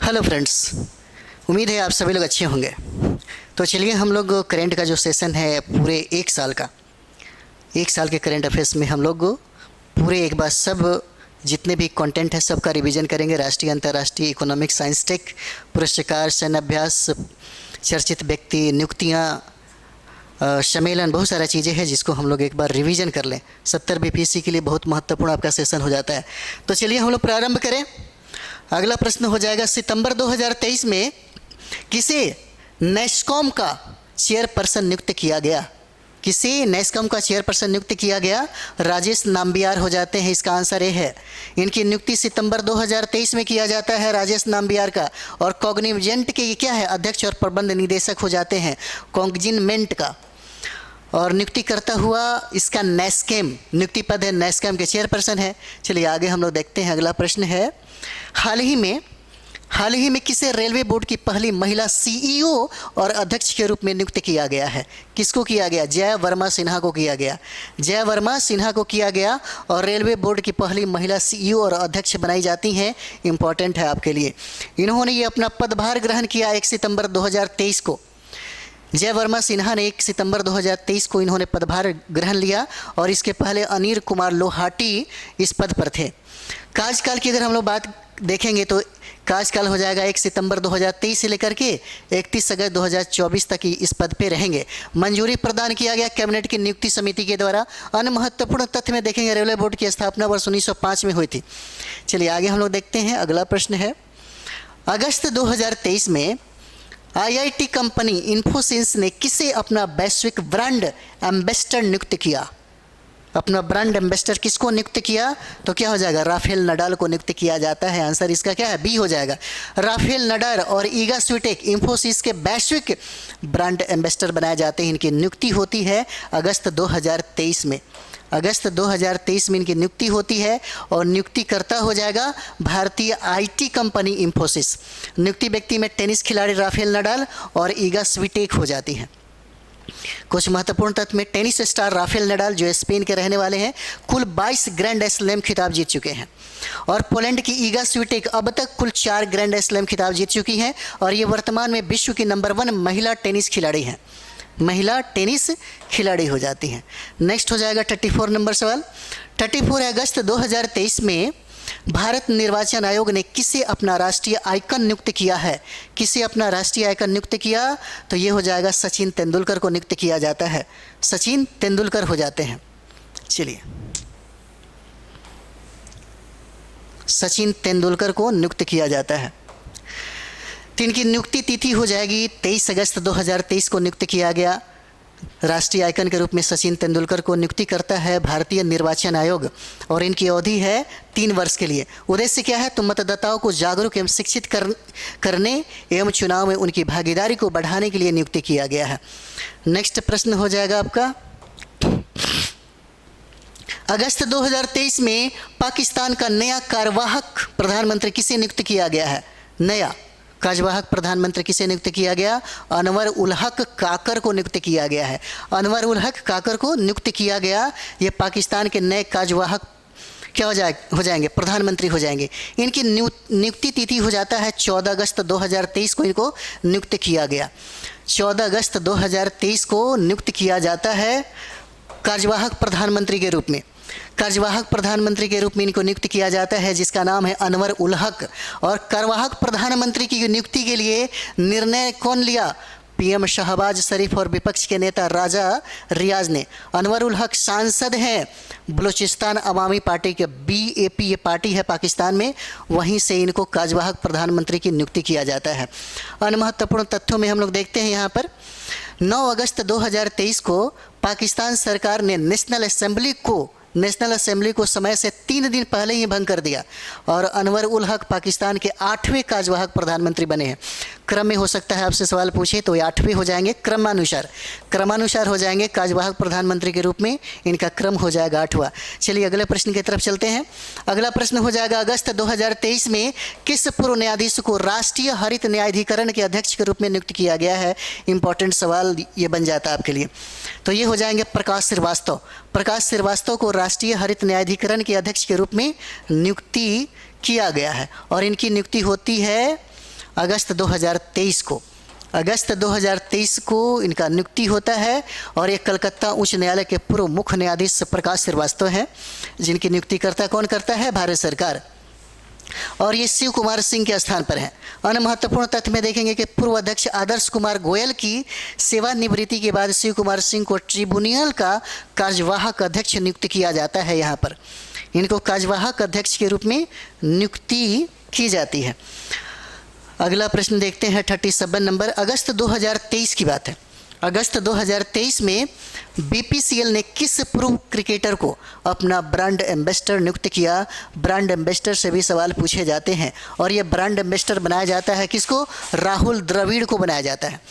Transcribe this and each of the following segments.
Hello friends, उम्मीद है आप सभी लोग अच्छे होंगे। तो चलिए हम लोग करेंट का जो सेशन है पूरे एक साल के करंट अफेयर्स में हम लोग पूरे एक बार सब जितने भी कंटेंट है सबका रिवीजन करेंगे। राष्ट्रीय अंतर्राष्ट्रीय इकोनॉमिक साइंस टेक पुरस्कार, सैन्य अभ्यास, चर्चित व्यक्ति, नियुक्तियाँ, सम्मेलन, बहुत सारा चीज़ें हैं जिसको हम लोग एक बार रिवीजन कर लें। 70 बीपीएससी के लिए बहुत महत्वपूर्ण आपका सेशन हो जाता है। तो चलिए हम लोग प्रारंभ करें। अगला प्रश्न हो जाएगा, सितंबर 2023 में किसे नेस्कॉम का चेयरपर्सन नियुक्त किया गया? किसे नेस्कॉम का चेयरपर्सन नियुक्त किया गया? राजेश नाम्बियार हो जाते हैं। इसका आंसर ए है। इनकी नियुक्ति सितंबर 2023 में किया जाता है राजेश नाम्बियार का। और कॉग्निजेंट के ये क्या है? अध्यक्ष और प्रबंध निदेशक हो जाते हैं कॉग्निजेंट का। और नियुक्ति करता हुआ इसका नेस्कैम, नियुक्ति पद है नेस्कैम के चेयरपर्सन है। चलिए आगे हम लोग देखते हैं। अगला प्रश्न है, हाल ही में किसे रेलवे बोर्ड की पहली महिला सीईओ और अध्यक्ष के रूप में नियुक्त किया गया है? किसको किया गया? जय वर्मा सिन्हा को किया गया। जय वर्मा सिन्हा को किया गया और रेलवे बोर्ड की पहली महिला सीईओ और अध्यक्ष बनाई जाती हैं। इंपॉर्टेंट है आपके लिए। इन्होंने ये अपना पदभार ग्रहण किया 1 सितंबर 2023 को। जय वर्मा सिन्हा ने 1 सितंबर 2023 को इन्होंने पदभार ग्रहण लिया और इसके पहले अनिल कुमार लोहाटी इस पद पर थे। कार्यकाल की अगर हम लोग बात देखेंगे तो कार्यकाल हो जाएगा 1 सितंबर 2023 से लेकर के 31 अगस्त 2024 तक ही इस पद पे रहेंगे। मंजूरी प्रदान किया गया कैबिनेट की नियुक्ति समिति के द्वारा। अन्य महत्वपूर्ण तथ्य में देखेंगे, रेलवे बोर्ड की स्थापना वर्ष 1905 में हुई थी। चलिए आगे हम लोग देखते हैं। अगला प्रश्न है, अगस्त 2023 में आईआईटी कंपनी इन्फोसिस ने किसे अपना वैश्विक ब्रांड एम्बेसडर नियुक्त किया? अपना ब्रांड एम्बेसडर किसको नियुक्त किया? तो क्या हो जाएगा? राफेल नडाल को नियुक्त किया जाता है। आंसर इसका क्या है? बी हो जाएगा। राफेल नडाल और ईगा स्वीटेक इन्फोसिस के वैश्विक ब्रांड एम्बेसडर बनाए जाते हैं। इनकी नियुक्ति होती है अगस्त 2023 में। अगस्त 2023 में इनकी नियुक्ति होती है और नियुक्ति करता हो जाएगा भारतीय आईटी कंपनी इन्फोसिस। नियुक्ति व्यक्ति में टेनिस खिलाड़ी राफेल नडाल और ईगा स्वीटेक हो जाती हैं। कुछ महत्वपूर्ण तथ्य में, टेनिस स्टार राफेल नडाल जो स्पेन के रहने वाले हैं कुल 22 ग्रैंड स्लैम खिताब जीत चुके हैं। और पोलैंड की ईगा स्वीटेक अब तक कुल 4 ग्रैंड स्लैम खिताब जीत चुकी हैं और ये वर्तमान में विश्व की नंबर 1 महिला टेनिस खिलाड़ी हैं। महिला टेनिस खिलाड़ी हो जाती हैं। नेक्स्ट हो जाएगा 34 नंबर सवाल। 34 अगस्त 2023 में भारत निर्वाचन आयोग ने किसे अपना राष्ट्रीय आइकन नियुक्त किया है? किसे अपना राष्ट्रीय आइकन नियुक्त किया? तो ये हो जाएगा सचिन तेंदुलकर को नियुक्त किया जाता है। सचिन तेंदुलकर हो जाते हैं। चलिए, सचिन तेंदुलकर को नियुक्त किया जाता है। तो इनकी नियुक्ति तिथि हो जाएगी 23 अगस्त 2023 को नियुक्त किया गया। राष्ट्रीय आइकन के रूप में सचिन तेंदुलकर को नियुक्ति करता है भारतीय निर्वाचन आयोग और इनकी अवधि है 3 वर्ष के लिए। उद्देश्य क्या है? तो मतदाताओं को जागरूक एवं शिक्षित करने एवं चुनाव में उनकी भागीदारी को बढ़ाने के लिए नियुक्ति किया गया है। नेक्स्ट प्रश्न हो जाएगा आपका, अगस्त 2023 में पाकिस्तान का नया कार्यवाहक प्रधानमंत्री किसे नियुक्त किया गया है? नया कार्यवाहक प्रधानमंत्री किसे नियुक्त किया गया? अनवर उल हक काकर को नियुक्त किया गया है। अनवर उल हक काकर को नियुक्त किया गया। ये पाकिस्तान के नए कार्यवाहक क्या हो जाएंगे? प्रधानमंत्री हो जाएंगे। इनकी नियुक्ति तिथि हो जाता है 14 अगस्त 2023 को इनको नियुक्त किया गया। 14 अगस्त 2023 को नियुक्त किया जाता है कार्यवाहक प्रधानमंत्री के रूप में। कार्यवाहक प्रधानमंत्री के रूप में इनको नियुक्त किया जाता है जिसका नाम है अनवर उल हक। और कार्यवाहक प्रधानमंत्री की नियुक्ति के लिए निर्णय कौन लिया? पीएम शहबाज शरीफ और विपक्ष के नेता राजा रियाज ने। अनवर उल हक सांसद हैं बलूचिस्तान अवामी पार्टी के, BAP ये पार्टी है पाकिस्तान में, वहीं से इनको कार्यवाहक प्रधानमंत्री की नियुक्ति किया जाता है। अन्य महत्वपूर्ण तथ्यों में हम लोग देखते हैं यहाँ पर 9 अगस्त 2023 को पाकिस्तान सरकार ने नेशनल असेंबली को समय से 3 दिन पहले ही भंग कर दिया और अनवर उल हक पाकिस्तान के 8वें कार्यवाहक प्रधानमंत्री बने हैं। क्रम में हो सकता है आपसे सवाल पूछे तो ये 8वें हो जाएंगे, क्रमानुसार हो जाएंगे। कार्यवाहक प्रधानमंत्री के रूप में इनका क्रम हो जाएगा 8वां। चलिए अगले प्रश्न की तरफ चलते हैं। अगला प्रश्न हो जाएगा, अगस्त 2023 में किस पूर्व न्यायाधीश को राष्ट्रीय हरित न्यायाधिकरण के अध्यक्ष के रूप में नियुक्त किया गया है? इंपॉर्टेंट सवाल ये बन जाता है आपके लिए। तो ये हो जाएंगे प्रकाश श्रीवास्तव को राष्ट्रीय हरित न्यायाधिकरण के अध्यक्ष के रूप में नियुक्ति किया गया है और इनकी नियुक्ति होती है अगस्त 2023 को, अगस्त 2023 को इनका नियुक्ति होता है। और ये कलकत्ता उच्च न्यायालय के पूर्व मुख्य न्यायाधीश प्रकाश श्रीवास्तव हैं, जिनकी नियुक्तिकर्ता कौन करता है? भारत सरकार। और ये शिव कुमार सिंह के स्थान पर हैं। अन्य महत्वपूर्ण तथ्य में देखेंगे कि पूर्व अध्यक्ष आदर्श कुमार गोयल की सेवानिवृत्ति के बाद शिव कुमार सिंह को ट्रिब्यूनल का कार्यवाहक अध्यक्ष नियुक्त किया जाता है। यहाँ पर इनको कार्यवाहक अध्यक्ष के रूप में नियुक्ति की जाती है। अगला प्रश्न देखते हैं 37 नंबर। अगस्त 2023 की बात है। अगस्त 2023 में बीपीसीएल ने किस पूर्व क्रिकेटर को अपना ब्रांड एम्बेसडर नियुक्त किया? ब्रांड एम्बेसडर से भी सवाल पूछे जाते हैं। और ये ब्रांड एम्बेसडर बनाया जाता है किसको? राहुल द्रविड़ को बनाया जाता है।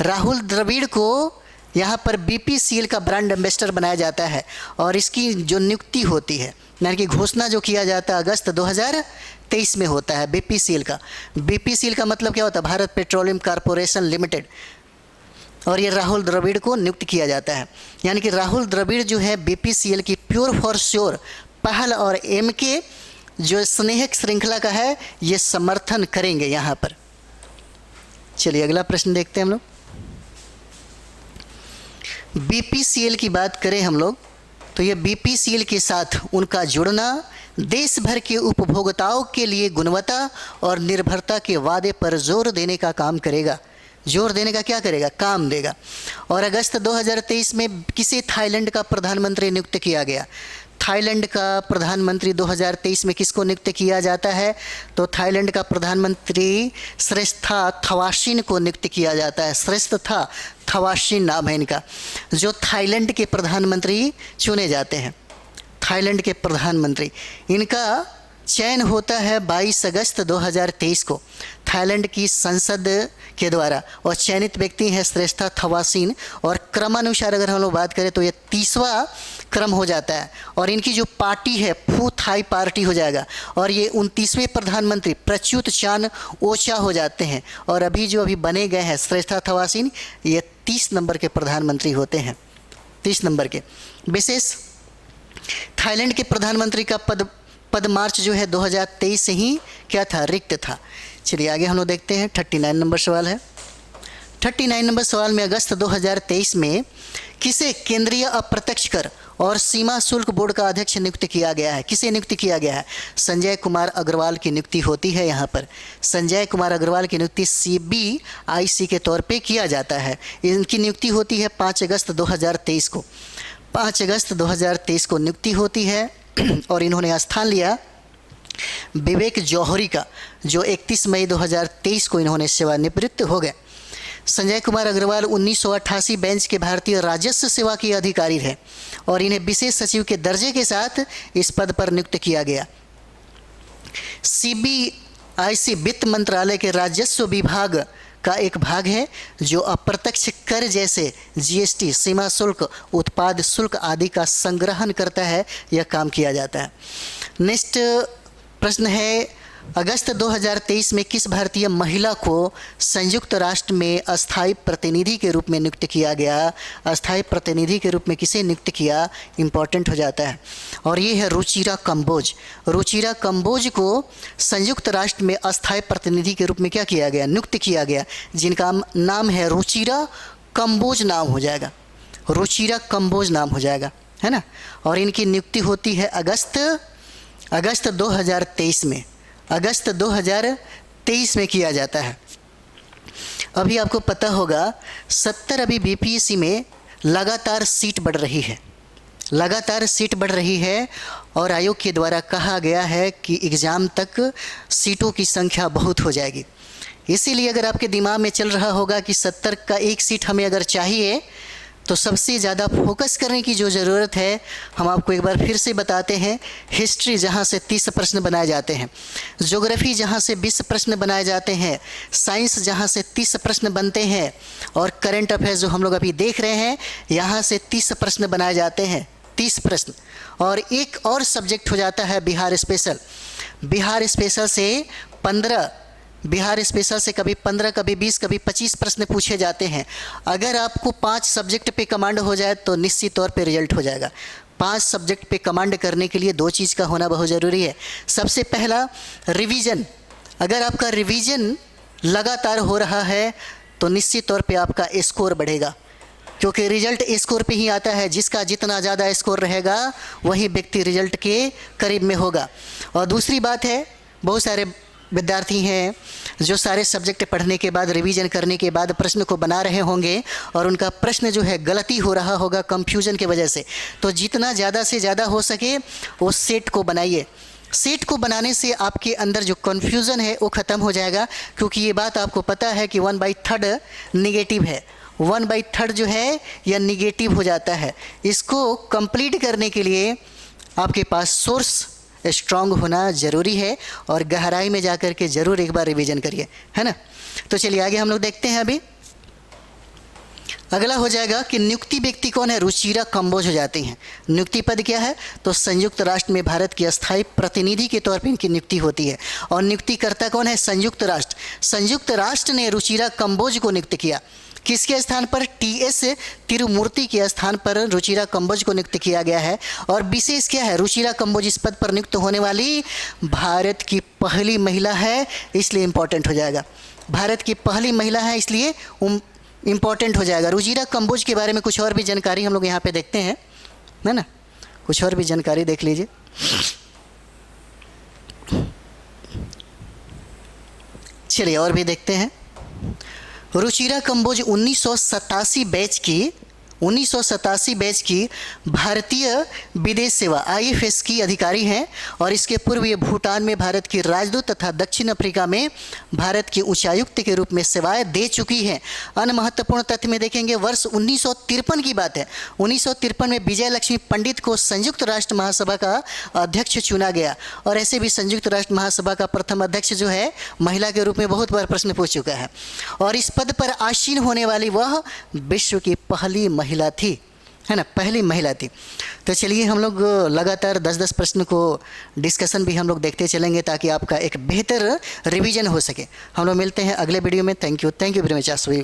राहुल द्रविड़ को यहाँ पर बीपीसीएल का ब्रांड एम्बेसडर बनाया जाता है। और इसकी जो नियुक्ति होती है, यानी कि घोषणा जो किया जाता है, अगस्त 2023 में होता है बीपीसीएल का। बीपीसीएल का मतलब क्या होता है? Bharat petroleum corporation limited. और ये राहुल द्रविड़ को नियुक्त किया जाता है। यानी कि राहुल द्रविड़ जो है बीपीसीएल की प्योर फॉर श्योर पहल और एमके जो स्नेहक श्रृंखला का है, ये समर्थन करेंगे यहाँ पर। चलिए अगला प्रश्न देखते हैं हम लोग। बीपीसीएल की बात करें हम लोग तो ये बीपीसीएल के साथ उनका जुड़ना देश भर के उपभोक्ताओं के लिए गुणवत्ता और निर्भरता के वादे पर जोर देने का काम करेगा। जोर देने का क्या करेगा? काम देगा। और अगस्त 2023 में किसे थाईलैंड का प्रधानमंत्री नियुक्त किया गया? थाईलैंड का प्रधानमंत्री 2023 में किसको नियुक्त किया जाता है? तो थाईलैंड का प्रधानमंत्री श्रेष्ठा थवाशीन को नियुक्त किया जाता है। श्रेष्ठा थवाशीन नाम है इनका, जो थाईलैंड के प्रधानमंत्री चुने जाते हैं। थाईलैंड के प्रधानमंत्री, इनका चयन होता है 22 अगस्त 2023 को थाईलैंड की संसद के द्वारा। और चयनित व्यक्ति हैं श्रेष्ठा थवासीन। और क्रमानुसार अगर हम लोग बात करें तो ये 30वां क्रम हो जाता है। और इनकी जो पार्टी है फू थाई पार्टी हो जाएगा। और ये 29वें प्रधानमंत्री प्रच्युत चान ओचा हो जाते हैं। और अभी जो बने गए हैं श्रेष्ठा थवासीन, ये 30 नंबर के प्रधानमंत्री होते हैं। 30 नंबर के विशेष थाईलैंड के प्रधानमंत्री का पद मार्च जो है 2023 से ही क्या था? रिक्त था। चलिए आगे हम लोग देखते हैं। 39 नंबर सवाल है। 39 नंबर सवाल में अगस्त 2023 में किसे केंद्रीय अप्रत्यक्ष कर और सीमा शुल्क बोर्ड का अध्यक्ष नियुक्त किया गया है? किसे नियुक्त किया गया है? संजय कुमार अग्रवाल की नियुक्ति होती है। यहाँ पर संजय कुमार अग्रवाल की नियुक्ति CBIC के तौर पे किया जाता है। इनकी नियुक्ति होती है 5 अगस्त 2023 को। 5 अगस्त 2023 को नियुक्ति होती है। और इन्होंने स्थान लिया विवेक जौहरी का, जो 31 मई 2023 को इन्होंने सेवानिवृत्त हो गए। संजय कुमार अग्रवाल 1988 बेंच के भारतीय राजस्व सेवा के अधिकारी थे और इन्हें विशेष सचिव के दर्जे के साथ इस पद पर नियुक्त किया गया। CBIC वित्त मंत्रालय के राजस्व विभाग का एक भाग है जो अप्रत्यक्ष कर जैसे GST, सीमा शुल्क, उत्पाद शुल्क आदि का संग्रहण करता है। यह काम किया जाता है। नेक्स्ट प्रश्न है, अगस्त 2023 में किस भारतीय महिला को संयुक्त राष्ट्र में अस्थायी प्रतिनिधि के रूप में नियुक्त किया गया? अस्थायी प्रतिनिधि के रूप में किसे नियुक्त किया? इम्पॉर्टेंट हो जाता है। और ये है रुचिरा कंबोज। रुचिरा कंबोज को संयुक्त राष्ट्र में अस्थायी प्रतिनिधि के रूप में क्या किया गया? नियुक्त किया गया, जिनका नाम है रुचिरा कंबोज नाम हो जाएगा। रुचिरा कंबोज नाम हो जाएगा, है ना। और इनकी नियुक्ति होती है अगस्त 2023 में। अगस्त 2023 में किया जाता है। अभी आपको पता होगा 70 अभी बीपीएससी में लगातार सीट बढ़ रही है। लगातार सीट बढ़ रही है और आयोग के द्वारा कहा गया है कि एग्ज़ाम तक सीटों की संख्या बहुत हो जाएगी। इसीलिए अगर आपके दिमाग में चल रहा होगा कि 70 का एक सीट हमें अगर चाहिए तो सबसे ज़्यादा फोकस करने की जो ज़रूरत है, हम आपको एक बार फिर से बताते हैं। हिस्ट्री जहाँ से 30 प्रश्न बनाए जाते हैं, ज्योग्राफी जहाँ से 20 प्रश्न बनाए जाते हैं, साइंस जहाँ से 30 प्रश्न बनते हैं, और करंट अफेयर्स जो हम लोग अभी देख रहे हैं यहाँ से 30 प्रश्न बनाए जाते हैं। 30 प्रश्न। और एक और सब्जेक्ट हो जाता है बिहार स्पेशल। बिहार स्पेशल से 15, बिहार स्पेशल से कभी 15, कभी 20, कभी 25 प्रश्न पूछे जाते हैं। अगर आपको 5 सब्जेक्ट पे कमांड हो जाए तो निश्चित तौर पे रिजल्ट हो जाएगा। 5 सब्जेक्ट पे कमांड करने के लिए 2 चीज़ का होना बहुत ज़रूरी है। सबसे पहला रिवीजन। अगर आपका रिवीजन लगातार हो रहा है तो निश्चित तौर पे आपका स्कोर बढ़ेगा, क्योंकि रिजल्ट स्कोर पे ही आता है। जिसका जितना ज़्यादा स्कोर रहेगा वही व्यक्ति रिजल्ट के करीब में होगा। और दूसरी बात है, बहुत सारे विद्यार्थी हैं जो सारे सब्जेक्ट पढ़ने के बाद, रिवीजन करने के बाद प्रश्न को बना रहे होंगे और उनका प्रश्न जो है गलती हो रहा होगा कंफ्यूजन की वजह से। तो जितना ज़्यादा से ज़्यादा हो सके वो सेट को बनाइए। सेट को बनाने से आपके अंदर जो कन्फ्यूज़न है वो ख़त्म हो जाएगा, क्योंकि ये बात आपको पता है कि 1/3 निगेटिव है। 1/3 जो है यह निगेटिव हो जाता है। इसको कंप्लीट करने के लिए आपके पास सोर्स स्ट्रांग होना ज़रूरी है और गहराई में जाकर के ज़रूर एक बार रिवीजन करिए, है ना। तो चलिए आगे हम लोग देखते हैं। अभी अगला हो जाएगा कि नियुक्ति व्यक्ति कौन है। रुचिरा कंबोज हो जाती हैं। नियुक्ति पद क्या है, तो संयुक्त राष्ट्र में भारत की अस्थायी प्रतिनिधि के तौर पर इनकी नियुक्ति होती है। और नियुक्तिकर्ता कौन है, संयुक्त राष्ट्र। संयुक्त राष्ट्र ने रुचिरा कंबोज को नियुक्त किया। किसके स्थान पर, TS तिरुमूर्ति के स्थान पर रुचिरा कंबोज को नियुक्त किया गया है। और विशेष क्या है, रुचिरा कंबोज इस पद पर नियुक्त होने वाली भारत की पहली महिला है, इसलिए इम्पोर्टेंट हो जाएगा। भारत की पहली महिला है इसलिए इम्पॉर्टेंट हो जाएगा। रुचिरा कंबोज के बारे में कुछ और भी जानकारी हम लोग यहाँ पे देखते हैं, है ना। कुछ और भी जानकारी देख लीजिए। चलिए और भी देखते हैं। रुचिरा कंबोज 1987 बैच की भारतीय विदेश सेवा IFS की अधिकारी हैं। और इसके पूर्व ये भूटान में भारत की राजदूत तथा दक्षिण अफ्रीका में भारत की उच्चायुक्त के रूप में सेवाएं दे चुकी हैं। अन्य महत्वपूर्ण तथ्य में देखेंगे, वर्ष 1953 की बात है। 1953 में विजय लक्ष्मी पंडित को संयुक्त राष्ट्र महासभा का अध्यक्ष चुना गया। और ऐसे भी संयुक्त राष्ट्र महासभा का प्रथम अध्यक्ष जो है महिला के रूप में बहुत बार प्रश्न पूछ चुका है। और इस पद पर आसीन होने वाली वह विश्व की पहली महिला थी, है ना, पहली महिला थी। तो चलिए हम लोग लगातार 10-10 प्रश्न को डिस्कशन भी हम लोग देखते चलेंगे ताकि आपका एक बेहतर रिवीजन हो सके। हम लोग मिलते हैं अगले वीडियो में। थैंक यू वेरी मच आप सभी को।